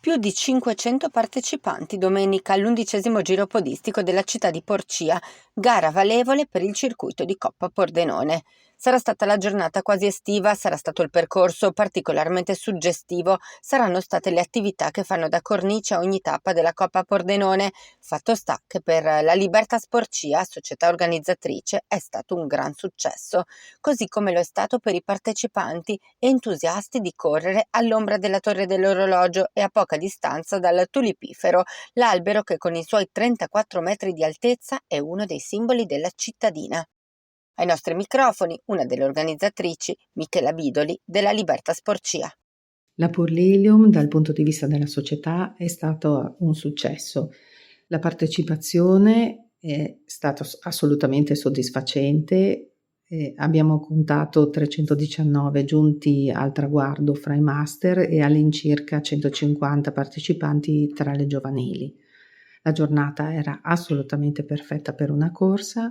Più di 500 partecipanti domenica all'11° Giro podistico della città di Porcia, gara valevole per il circuito di Coppa Pordenone. Sarà stata la giornata quasi estiva, sarà stato il percorso particolarmente suggestivo, saranno state le attività che fanno da cornice a ogni tappa della Coppa Pordenone. Fatto sta che per la Libertas Porcia, società organizzatrice, è stato un gran successo, così come lo è stato per i partecipanti entusiasti di correre all'ombra della torre dell'orologio e a poca distanza dal tulipifero, l'albero che con i suoi 34 metri di altezza è uno dei simboli della cittadina. Ai nostri microfoni, una delle organizzatrici, Michela Bidoli, della Libertas Porcia. La Purlilium, dal punto di vista della società, è stato un successo. La partecipazione è stata assolutamente soddisfacente. Abbiamo contato 319 giunti al traguardo fra i master e all'incirca 150 partecipanti tra le giovanili. La giornata era assolutamente perfetta per una corsa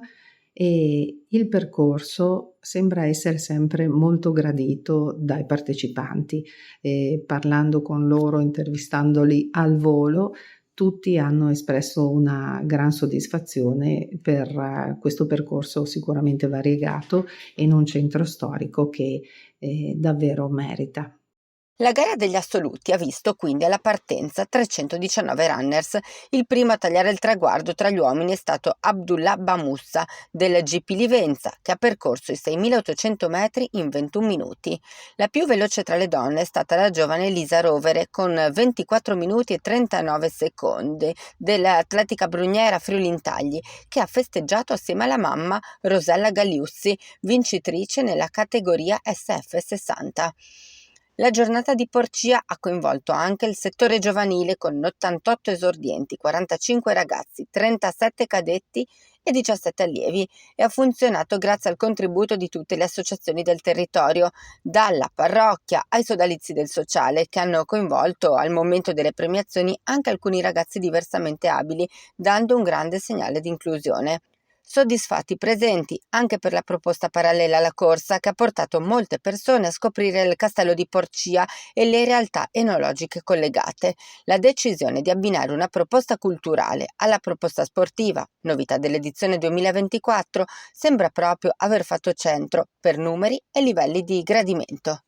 e il percorso sembra essere sempre molto gradito dai partecipanti. Parlando con loro, intervistandoli al volo, tutti hanno espresso una gran soddisfazione per questo percorso sicuramente variegato in un centro storico che davvero merita. La gara degli assoluti ha visto quindi alla partenza 319 runners. Il primo a tagliare il traguardo tra gli uomini è stato Abdullah Bamoussa del GP Livenza, che ha percorso i 6.800 metri in 21 minuti. La più veloce tra le donne è stata la giovane Elisa Rovere con 24 minuti e 39 secondi dell'atletica Brugnera Friuli Intagli, che ha festeggiato assieme alla mamma Rosella Galliussi, vincitrice nella categoria SF60. La giornata di Porcia ha coinvolto anche il settore giovanile con 88 esordienti, 45 ragazzi, 37 cadetti e 17 allievi e ha funzionato grazie al contributo di tutte le associazioni del territorio, dalla parrocchia ai sodalizi del sociale, che hanno coinvolto al momento delle premiazioni anche alcuni ragazzi diversamente abili, dando un grande segnale di inclusione. Soddisfatti i presenti anche per la proposta parallela alla corsa che ha portato molte persone a scoprire il castello di Porcia e le realtà enologiche collegate. La decisione di abbinare una proposta culturale alla proposta sportiva, novità dell'edizione 2024, sembra proprio aver fatto centro per numeri e livelli di gradimento.